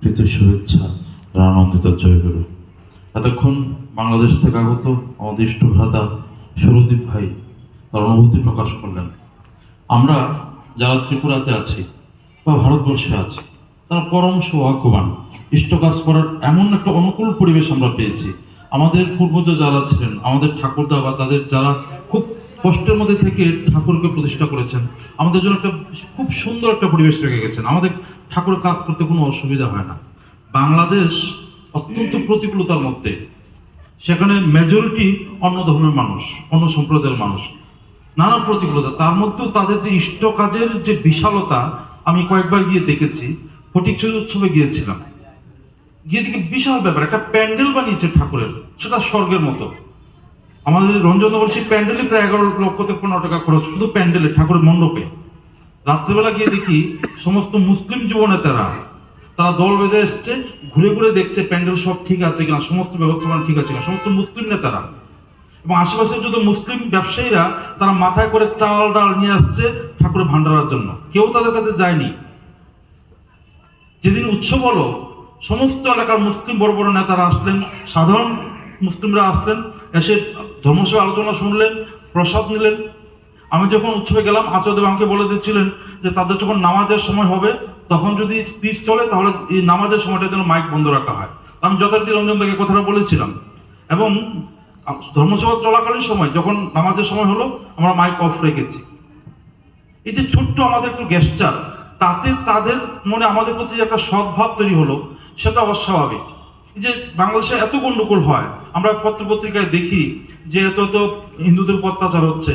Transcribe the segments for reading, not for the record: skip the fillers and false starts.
প্রীতি শুভেচ্ছা আনন্দিত জয়গুরু। এতক্ষণ বাংলাদেশ থেকে আগত আমাদের ইষ্টভ্রাতা সুরদীপ ভাই তার অনুভূতি প্রকাশ করলেন। আমরা যারা ত্রিপুরাতে আছি বা ভারতবর্ষে আছি তারা পরম সৌভাগ্যবান, ইষ্ট কাজ করার এমন একটা অনুকূল পরিবেশ আমরা পেয়েছি। আমাদের পূর্বজ যারা ছিলেন, আমাদের ঠাকুরদা বা তাদের যারা খুব কষ্টের মধ্যে থেকে ঠাকুরকে প্রতিষ্ঠা করেছেন, আমাদের জন্য একটা খুব সুন্দর একটা পরিবেশ রেখে গেছেন। আমাদের ঠাকুরের কাজ করতে কোনো অসুবিধা হয় না। বাংলাদেশ অত্যন্ত প্রতিকূলতার মধ্যে, সেখানে মেজরিটি অন্য ধর্মের মানুষ, অন্য সম্প্রদায়ের মানুষ, নানা প্রতিকূলতা, তার মধ্যেও তাদের যে ইষ্ট কাজের যে বিশালতা, আমি কয়েকবার গিয়ে দেখেছি। ফটিকছড়ি উৎসবে গিয়েছিলাম, গিয়ে দেখি বিশাল ব্যাপার, একটা প্যান্ডেল বানিয়েছে ঠাকুরের, সেটা স্বর্গের মতো। আমাদের রঞ্জননগর সেই প্যান্ডেলে প্রায় 11 লক্ষ থেকে 15 টাকা খরচ শুধু প্যান্ডেলে, ঠাকুরের মণ্ডপে। রাত্রেবেলা গিয়ে দেখি সমস্ত মুসলিম যুব নেতারা, তারা দল বেঁধে এসছে, ঘুরে ঘুরে দেখছে প্যান্ডেল সব ঠিক আছে কিনা, সমস্ত ব্যবস্থাপনা ঠিক আছে কিনা, সমস্ত মুসলিম নেতারা। এবং আশেপাশের যত মুসলিম ব্যবসায়ীরা, তারা মাথায় করে চাল ডাল নিয়ে আসছে ঠাকুরের ভান্ডারের জন্য, কেউ তাদের কাছে যায়নি। যেদিন উৎসব হলো, সমস্ত এলাকার মুসলিম বড় বড় নেতারা আসলেন, সাধারণ মুসলিমরা আসলেন, এসে ধর্মসভা আলোচনা শুনলেন, প্রসাদ নিলেন। আমি যখন উৎসবে গেলাম, আচার্যদেব আমাকে বলে দিচ্ছিলেন যে তাদের যখন নামাজের সময় হবে, তখন যদি স্পিচ চলে তাহলে এই নামাজের সময়টার জন্য মাইক বন্ধ রাখা হয়। আমি যথারীতি রঞ্জন দাকে কথাটা বলেছিলাম, এবং ধর্মসভা চলাকালীন সময় যখন নামাজের সময় হলো, আমরা মাইক অফ রেখেছি। এই যে ছোট্ট আমাদের একটু গেস্টার, তাতে তাদের মনে আমাদের প্রতি যে একটা সদ্ভাব তৈরি হলো, সেটা অস্বাভাবিক। যে বাংলাদেশে এত গণ্ডগোল হয়, আমরা পত্রপত্রিকায় দেখি যে এত এত হিন্দুদের উপর অত্যাচার হচ্ছে,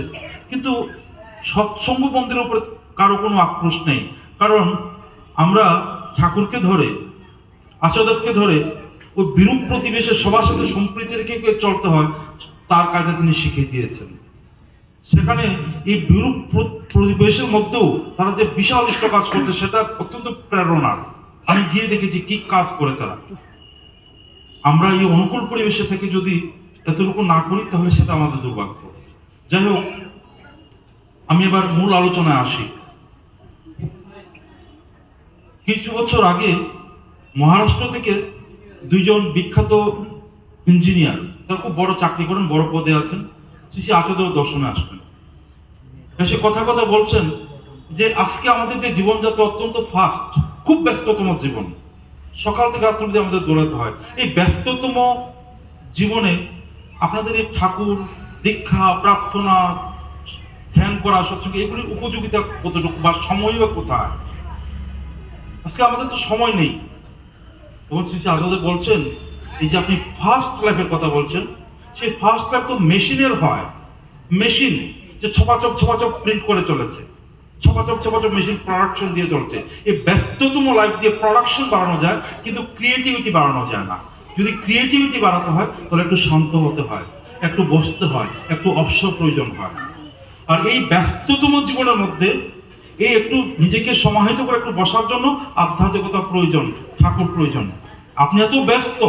কিন্তু সৎসঙ্গ মন্দিরের উপরে কারো কোনো আক্রোশ নেই। কারণ আমরা ঠাকুরকে ধরে, আচার্যদেবকে ধরে ওই বিরূপ প্রতিবেশে সবার সাথে সম্প্রীতি রেখে চলতে হয়, তার কায়দা তিনি শিখিয়ে দিয়েছেন। সেখানে এই বিরূপ পরিবেশের মধ্যেও তারা যে বিশাল ইষ্ট কাজ করছে, সেটা অত্যন্ত প্রেরণার। আমি গিয়ে দেখেছি কি কাজ করে তারা। আমরা এই অনুকূল পরিবেশে থেকে যদি এতটুকু না করি, তাহলে সেটা আমাদের দুর্ভাগ্য। যাই হোক, আমি এবার মূল আলোচনায় আসি। কিছু বছর আগে মহারাষ্ট্র থেকে দুইজন বিখ্যাত ইঞ্জিনিয়ার, তারা খুব বড় চাকরি করেন, বড় পদে আছেন, শ্রী আচার্যদেব দর্শনে আসবেন। সে কথা কথা বলছেন যে আজকে আমাদের যে জীবনযাত্রা অত্যন্ত ফাস্ট, খুব ব্যস্ততম জীবন, সকাল থেকে রাত্র অবধি আমাদের দৌড়াতে হয়। এই ব্যস্ততম জীবনে আপনাদের এই ঠাকুর, দীক্ষা, প্রার্থনা, ধ্যান করা, সৎসঙ্গ, এগুলির উপযোগিতা কতটুকু বা সময় বা কোথায়? আজকে আমাদের তো সময় নেই। তখন শ্রী আচার্যদেব বলছেন, এই যে আপনি ফার্স্ট লাইফের কথা বলছেন, সেই ফার্স্ট লাইফ তো মেশিনের হয়। মেশিন যে ছপাচপ ছপাচপ প্রিন্ট করে চলেছে, ছপাচপ ছপাচপ মেশিন প্রোডাকশন দিয়ে চলছে। এই ব্যস্ততম লাইফ দিয়ে প্রোডাকশন বাড়ানো যায়, কিন্তু ক্রিয়েটিভিটি বাড়ানো যায় না। যদি ক্রিয়েটিভিটি বাড়াতে হয়, তাহলে একটু শান্ত হতে হয়, একটু বসতে হয়, একটু অবসর প্রয়োজন হয়। আর এই ব্যস্ততম জীবনের মধ্যে এই একটু নিজেকে সমাহিত করে একটু বসার জন্য আধ্যাত্মিকতা প্রয়োজন, ঠাকুর প্রয়োজন। আপনি এত ব্যস্ত,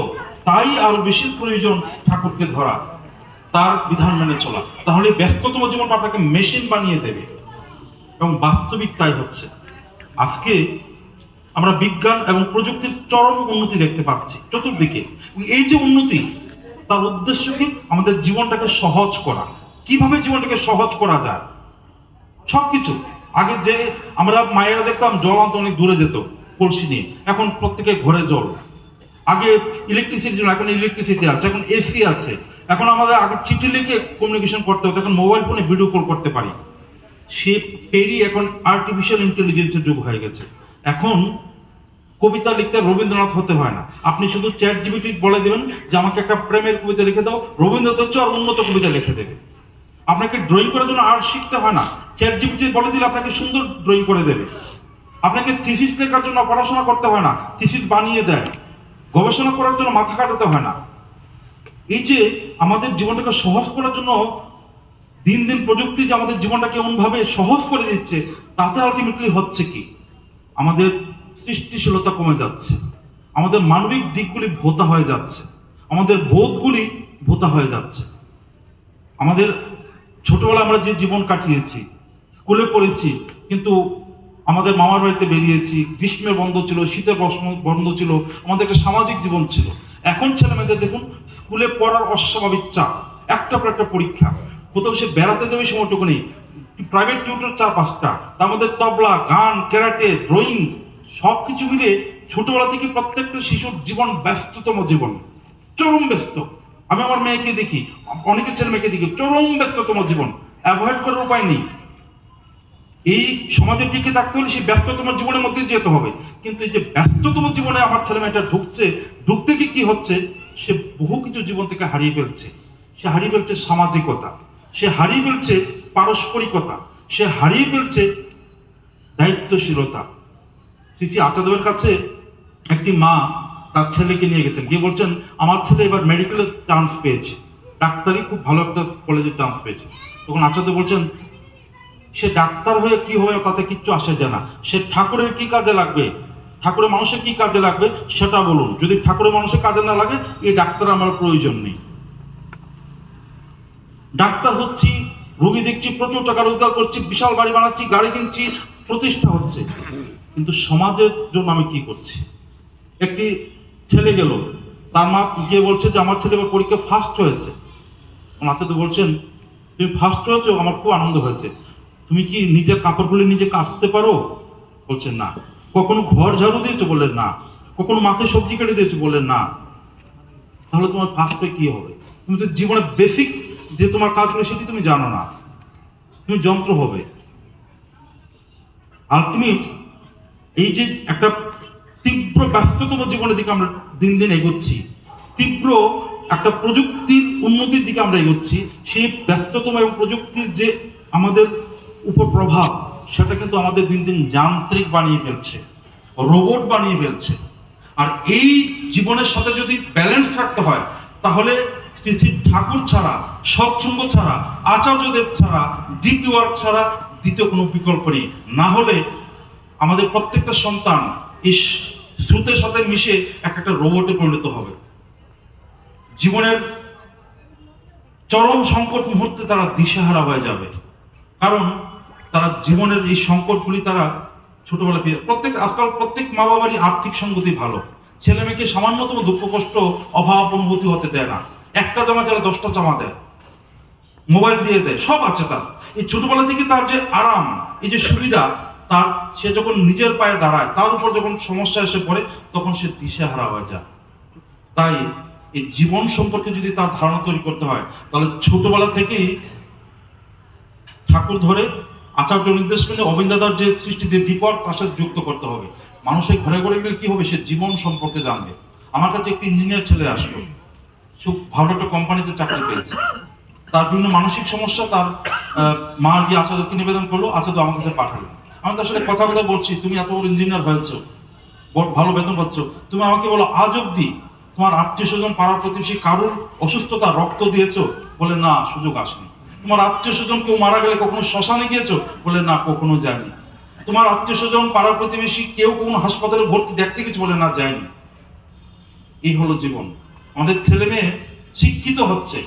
তাই আরো বেশি প্রয়োজন ঠাকুরকে ধরা, তার বিধান মেনে চলা। তাহলে ব্যস্ততম জীবনটা আপনাকে মেশিন বানিয়ে দেবে। এবং বাস্তবিক তাই হচ্ছে। আজকে আমরা বিজ্ঞান এবং প্রযুক্তির চরম উন্নতি দেখতে পাচ্ছি চতুর্দিকে। এই যে উন্নতি, তার উদ্দেশ্য কি? আমাদের জীবনটাকে সহজ করা। কিভাবে জীবনটাকে সহজ করা যায়? সবকিছু। আগে যে আমরা মায়েরা দেখতাম জল আনতে অনেক দূরে যেত কলসি নিয়ে, এখন প্রত্যেকের ঘরে জল। আগে ইলেকট্রিসিটি ছিল, এখন ইলেকট্রিসিটি আছে, এখন এসি আছে। এখন আমাদের আগে চিঠি লিখে কমিউনিকেশন করতে হতো, এখন মোবাইল ফোনে ভিডিও কল করতে পারি। সে পেরিয়ে এখন আর্টিফিশিয়াল ইন্টেলিজেন্সের যুগ হয়ে গেছে। এখন কবিতা লিখতে রবীন্দ্রনাথ হতে হয় না। আপনি শুধু চ্যাট জিপিটি বলে দেবেন যে আমাকে একটা প্রেমের কবিতা লিখে দাও, রবীন্দ্রনাথ হচ্ছে আর উন্নত কবিতা লিখে দেবে। আপনাকে ড্রয়িং করার জন্য আর্ট শিখতে হয় না, চ্যাট জিপিটি বলে দিলে আপনাকে সুন্দর ড্রয়িং করে দেবে। আপনাকে থিসিস লেখার জন্য পড়াশোনা করতে হয় না, থিসিস বানিয়ে দেয়। গবেষণা করার জন্য মাথা কাটাতে হয় না। এই যে আমাদের জীবনটাকে সহজ করার জন্য দিন দিন প্রযুক্তি যে আমাদের জীবনটাকে এমনভাবে সহজ করে দিচ্ছে, তাতে আলটিমেটলি হচ্ছে কি? আমাদের সৃষ্টিশীলতা কমে যাচ্ছে, আমাদের মানবিক দিকগুলি ভোতা হয়ে যাচ্ছে, আমাদের বোধগুলি ভোতা হয়ে যাচ্ছে। আমাদের ছোটবেলা আমরা যে জীবন কাটিয়েছি, স্কুলে পড়েছি, কিন্তু আমাদের মামার বাড়িতে বেরিয়েছি, গ্রীষ্মের বন্ধ ছিল, শীতের বন্ধ ছিল, আমাদের একটা সামাজিক জীবন ছিল। এখন ছেলে মেয়েদের দেখুন স্কুলে পড়ার অস্বাভাবিক চাপ, একটা পর একটা পরীক্ষা, কোথাও সে বেড়াতে যাবে সময়টুকু নেই, প্রাইভেট টিউটর 4-5টা, তার মধ্যে তবলা, গান, ক্যারাটে, ড্রয়িং, সব কিছু মিলে ছোটবেলা থেকে প্রত্যেকটা শিশুর জীবন ব্যস্ততম জীবন, চরম ব্যস্ত। আমি আমার মেয়েকে দেখি, অনেকের ছেলে মেয়েকে দেখি, চরম ব্যস্ততম জীবন, অ্যাভয়েড করার উপায় নেই। এই সমাজে টিকে থাকতে হলে সেই ব্যস্ততম জীবনের মধ্যে যেতে হবে। কিন্তু এই যে ব্যস্ততম জীবনে আমার ছেলে মেয়েটা ঢুকতে কি কি হচ্ছে, সে বহু কিছু জীবন থেকে হারিয়ে ফেলছে। সে হারিয়ে ফেলছে সামাজিকতা, সে হারিয়ে ফেলছে পারস্পরিকতা, সে হারিয়ে ফেলছে দায়িত্বশীলতা। শ্রী আচার্যদেবের কাছে একটি মা তার ছেলেকে নিয়ে গেছেন, গিয়ে বলছেন আমার ছেলে এবার মেডিকেলে চান্স পেয়েছে, ডাক্তারি খুব ভালো একটা কলেজে চান্স পেয়েছে। তখন আচার্য বলছেন সে ডাক্তার হয়ে কি হবে তাতে কিচ্ছু আসে যায় না, সে ঠাকুরের কি কাজে লাগবে, ঠাকুরের মানুষের কি কাজে লাগবে সেটা বলুন। যদি ঠাকুরের মানুষের কাজে না লাগে এই ডাক্তার আমার প্রয়োজন নেই। ডাক্তার হচ্ছি, রোগী দেখছি, প্রচুর টাকা রোজগার করছি, বিশাল বাড়ি বানাচ্ছি, গাড়ি কিনছি, প্রতিষ্ঠা হচ্ছে, কিন্তু সমাজের জন্য আমি কি করছি? একটি ছেলে গেল, তার মা গিয়ে বলছে যে আমার ছেলে এবার পরীক্ষা ফার্স্ট হয়েছে। আচার্য বলছেন তুমি ফার্স্ট হয়েছো, আমার খুব আনন্দ হয়েছে, তুমি কি নিজের কাপড়গুলো নিজে কাচতে পারো? বলছেন না। কখনো ঘর ঝাড়ু দিয়েছো? বললেন না। কখনো মাকে সবজি কেটে দিয়েছো? বললেন না। তাহলে তোমার ফার্স্ট হয়ে কি হবে? তুমি তো জীবনে বেসিক যে তোমার কাজগুলো সেটি তুমি জানো না, তুমি যন্ত্র হবে। আলটিমেট এই যে একটা তীব্র ব্যস্ততম জীবনের দিকে আমরা দিন দিন এগোচ্ছি, তীব্র একটা প্রযুক্তির উন্নতির দিকে আমরা এগোচ্ছি, সেই ব্যস্ততম এবং প্রযুক্তির যে আমাদের উপর প্রভাব, সেটা কিন্তু আমাদের দিন দিন যান্ত্রিক বানিয়ে ফেলছে, রোবট বানিয়ে ফেলছে। আর এই জীবনের সাথে যদি ব্যালেন্স রাখতে হয়, তাহলে শ্রী শ্রী ঠাকুর ছাড়া, সৎসঙ্গ ছাড়া, আচার্যদেব ছাড়া, ডিপি ওয়ার্ক ছাড়া দ্বিতীয় কোনো বিকল্প নেই। না হলে আমাদের প্রত্যেকটা সন্তান এই স্রোতের সাথে মিশে একটা রোবটে পরিণত হবে। জীবনের চরম সংকট মুহূর্তে তারা দিশেহারা হয়ে যাবে, কারণ তারা জীবনের এই সংকটগুলি তারা ছোটবেলা পেয়ে, আজকাল প্রত্যেক মা বাবারই আর্থিক সঙ্গতি ভালো, ছেলে মেয়েকে সামান্যতম দুঃখ কষ্ট অভাব অনুভূতি হতে দেয় না। একটা জামা ছাড়া 10টা জামা দেয়, মোবাইল দিয়ে দেয়, সব আছে তার। এই ছোটবেলা থেকে তার যে আরাম, এই যে সুবিধা, তার সে যখন নিজের পায়ে দাঁড়ায়, তার উপর যখন সমস্যা এসে পড়ে, তখন সে দিশেহারা হয়ে যায়। তাই এই জীবন সম্পর্কে যদি তার ধারণা তৈরি করতে হয়, তাহলে ছোটবেলা থেকেই ঠাকুর ধরে আচার্য নির্দেশ মেনে অবিন্দাদার যে সৃষ্টি দীপক তার সাথে যুক্ত করতে হবে। মানুষের ঘরে ঘরে গেলে কি হবে, সে জীবন সম্পর্কে জানবে। আমার কাছে একটি ইঞ্জিনিয়ার ছেলে আসলো, সে ভালো একটা কোম্পানিতে চাকরি পেয়েছে, তার বিভিন্ন মানসিক সমস্যা, তার মা গিয়ে আচার্যকে নিবেদন করলো, আচার্য আমার কাছে পাঠালো। আমি তার সাথে কথা বলছি, তুমি এত বড় ইঞ্জিনিয়ার হয়েছো, ভালো বেতন পাচ্ছ, তুমি আমাকে বলো আজ অব্দি তোমার আত্মীয় স্বজন পাড়ার প্রতিবেশী কারোর অসুস্থতা রক্ত দিয়েছো? বলে না, সুযোগ আসেনি। তোমার আত্মীয় স্বজন কেউ মারা গেলে কখনো শ্মশানে গিয়েছো? বলে না, কখনো যায়নি। তোমার আত্মীয় স্বজন পাড়ার প্রতিবেশী কেউ কোনো হাসপাতালে ভর্তি দেখতে গেছে? বলে না, যায়নি। এই হলো জীবন। আমাদের ছেলে মেয়ে শিক্ষিত হচ্ছে,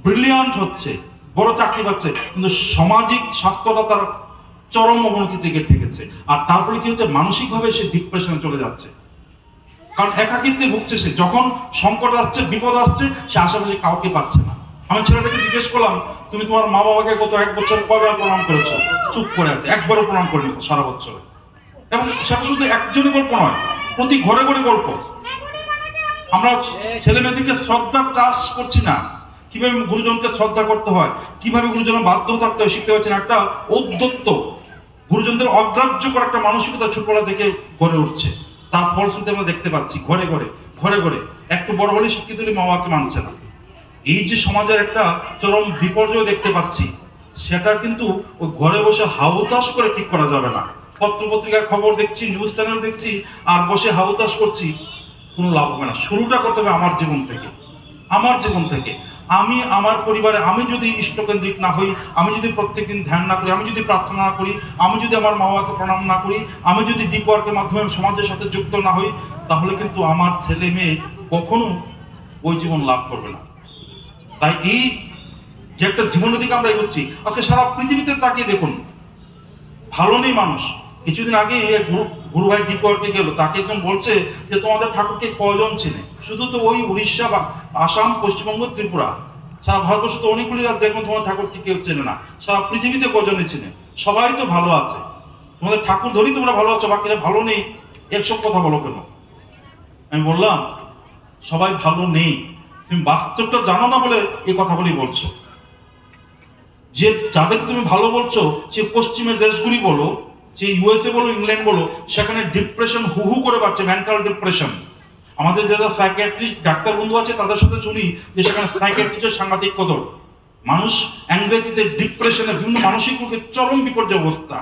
ব্রিলিয়ান্ট হচ্ছে, বড় চাকরি পাচ্ছে, কিন্তু সামাজিক স্বাস্থ্যটা তার চরম অবনতি থেকে ঠেকেছে। আর তারপরে কি হচ্ছে, মানসিকভাবে সে ডিপ্রেশনে চলে যাচ্ছে, কারণ একাকিত্বে ভুগছে সে। যখন সংকট আসছে, বিপদ আসছে, সে আশেপাশে কাউকে পাচ্ছে না। আমি ছেলেটাকে জিজ্ঞেস করলাম, তুমি তোমার মা বাবাকে গত 1 বছর কবে প্রণাম করেছো? চুপ করে আছে, একবারও প্রণাম করেনি সারা বছরে। এবং সেটা শুধু একজনের গল্প নয়, প্রতি ঘরে ঘরে গল্প। আমরা ছেলে মেয়েদেরকে শ্রদ্ধার চাষ করছি না, কিভাবে গুরুজনকে শ্রদ্ধা করতে হয়, কিভাবে গুরুজনের বাধ্য থাকতে হয় শিখতে পারছি না। একটা ঔদ্ধত্য, গুরুজনদের অগ্রাহ্য করা একটা মানসিকতা ছোটবেলা থেকে গড়ে উঠছে। তার ফলশ্রুতি আমরা দেখতে পাচ্ছি ঘরে ঘরে একটু বড় হলে শিক্ষিত হলে মা বাবাকে মানছে না। এই যে সমাজের একটা চরম বিপর্যয় দেখতে পাচ্ছি, সেটা কিন্তু ওই ঘরে বসে হাউতাস করে ঠিক করা যাবে না। পত্র পত্রিকার খবর দেখছি, নিউজ চ্যানেল দেখছি, আর বসে হাউতাস করছি, কোনো লাভ হবে না। শুরুটা করতে হবে আমার জীবন থেকে, আমার জীবন থেকে। আমি আমার পরিবারে, আমি যদি ইষ্টকেন্দ্রিক না হই, আমি যদি প্রত্যেকদিন ধ্যান না করি, আমি যদি প্রার্থনা না করি, আমি যদি আমার মা বাবাকে প্রণাম না করি, আমি যদি ডিপ ওয়ার্কের মাধ্যমে সমাজের সাথে যুক্ত না হই, তাহলে কিন্তু আমার ছেলে মেয়ে কখনো ওই জীবন লাভ করবে না। তাই এই যে একটা জীবনের দিকে আমরা এগোচ্ছি, আজকে সারা পৃথিবীতে তাকিয়ে দেখুন, ভালো নেই মানুষ, কিছুদিন আগে এক গুরু ভাই ডিকোয়ার্কে গেল, তাকে একজন বলছে যে তোমাদের ঠাকুরকে কয়জন চেনে? শুধু তো ওই উড়িষ্যা বা আসাম, পশ্চিমবঙ্গ, ত্রিপুরা, সারা ভারতবর্ষে তো অনেকগুলি রাজ্যে এখন তোমার ঠাকুরকে কেউ চেনে না। সারা পৃথিবীতে কজনে চেনে? সবাই তো ভালো আছে। তোমাদের ঠাকুর ধরেই তোমরা ভালো আছো, বাকিরা ভালো নেই, এসব কথা বলো কেন? আমি বললাম সবাই ভালো নেই, তুমি বাস্তবটা জানো না বলে এই কথাগুলি বলছো। যে যাদেরকে তুমি ভালো বলছো, সে পশ্চিমের দেশগুলি বলো, যে ইউএসএ বলো, ইংল্যান্ড বলো, সেখানে ডিপ্রেশন হু হু করে বাড়ছে, মেন্টাল ডিপ্রেশন। আমাদের যারা সাইকিয়াট্রিস্ট ডাক্তার বন্ধু আছে তাদের সাথে শুনি যে সেখানে সাইকিয়াট্রিস্টের সাংঘাতিক কদর। মানুষ অ্যাংজাইটিতে, ডিপ্রেশনে, বিভিন্ন মানসিক রোগের চরম বিপর্যয় অবস্থা।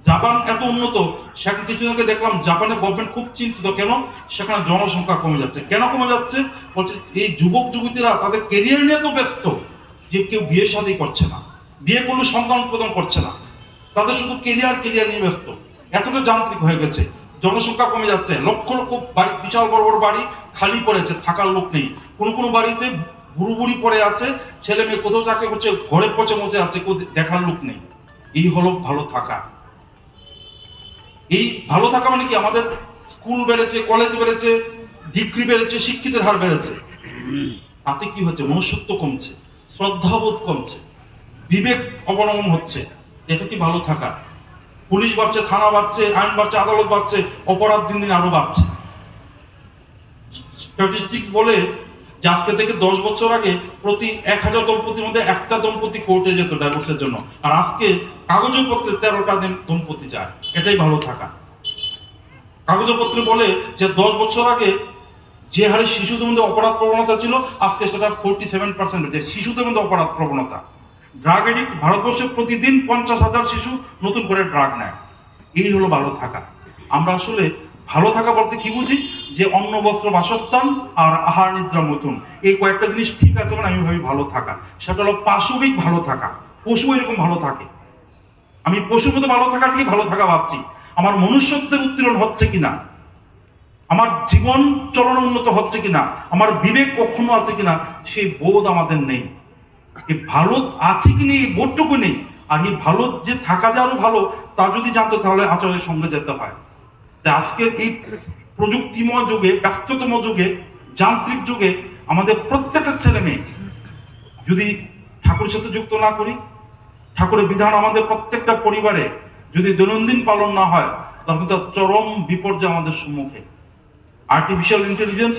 জাপান এত উন্নত, সেখানে কিছুদিন আগে দেখলাম জাপানের গভর্নমেন্ট খুব চিন্তিত, কেন সেখানে জনসংখ্যা কমে যাচ্ছে। কেন কমে যাচ্ছে? বলছে এই যুবক যুবতীরা তাদের কেরিয়ার নিয়ে তো ব্যস্ত যে কেউ বিয়ে শাদী করছে না, বিয়ে করলে সন্তান উৎপাদন করছে না, তাদের শুধু কেরিয়ার নিয়ে ব্যস্ত। এতটা যান্ত্রিক হয়ে গেছে, জনসংখ্যা কমে যাচ্ছে, লক্ষ লক্ষ বাড়ি, বিশাল বড় বড় বাড়ি খালি পড়েছে, থাকার লোক নেই। কোনো কোনো বাড়িতে বুড়ো বুড়ি পড়ে আছে, ছেলে মেয়ে কোথাও চাকরি করছে, ঘরে পচে মচে আছে, কেউ দেখার লোক নেই। এই হলো ভালো থাকা। এই ভালো থাকা মানে কি? আমাদের স্কুল বেড়েছে, কলেজ বেড়েছে, ডিগ্রি বেড়েছে, শিক্ষিতের হার বেড়েছে, তাতে কি হচ্ছে? মনুষ্যত্ব কমছে, শ্রদ্ধাবোধ কমছে, বিবেক অবনমন হচ্ছে। এটা কি ভালো থাকা? পুলিশ বাড়ছে, থানা বাড়ছে, আইন বাড়ছে, আদালত বাড়ছে, অপরাধ দিন দিন আরো বাড়ছে। স্ট্যাটিস্টিক্স বলে যে আজকে থেকে 10 বছর আগে প্রতি 1000 দম্পতির মধ্যে একটা দম্পতি কোর্টে যেত ডাইভোর্সের জন্য, আর আজকে কাগজপত্রে 13টা দম্পতি যায়। এটাই ভালো থাকা। কাগজপত্রে বলে যে 10 বছর আগে যে হারে শিশুদের মধ্যে অপরাধ প্রবণতা ছিল, আজকে সেটা 47% হয়েছে শিশুদের মধ্যে অপরাধ প্রবণতা। ড্রাগ এডিক্ট ভারতবর্ষে প্রতিদিন 50,000 শিশু নতুন করে ড্রাগ নেয়। এই হলো ভালো থাকা। আমরা আসলে ভালো থাকা বলতে কি বুঝি? যে অন্ন, বস্ত্র, বাসস্থান আর আহার নিদ্রা মতন, এই কয়েকটা জিনিস ঠিক আছে মানে আমি ভাবি ভালো থাকা। সেটা হলো পাশবিক ভালো থাকা। পশু এরকম ভালো থাকে, আমি পশুর মতো ভালো থাকাটাকে ভালো থাকা ভাবছি। আমার মনুষ্যত্বের উত্তীর্ণ হচ্ছে কিনা, আমার জীবন চলন উন্নত হচ্ছে কিনা, আমার বিবেক কখনো আছে কিনা, সেই বোধ আমাদের নেই। এই ভালো আছে কি নেই, এই বোধটুকু নেই। আর এই ভালো যে থাকা যে আরো ভালো, তা যদি জানতো তাহলে আচার্যের সঙ্গে যেতে হয়। তাই আজকের এই প্রযুক্তিময় যুগে, ব্যস্ততম যুগে, যান্ত্রিক যুগে আমাদের প্রত্যেকটা ছেলে মেয়ে যদি ঠাকুরের সাথে যুক্ত না করি, ঠাকুরের বিধান আমাদের প্রত্যেকটা পরিবারে যদি দৈনন্দিন পালন না হয়, তাহলে কিন্তু চরম বিপর্যয় আমাদের সম্মুখে। Artificial intelligence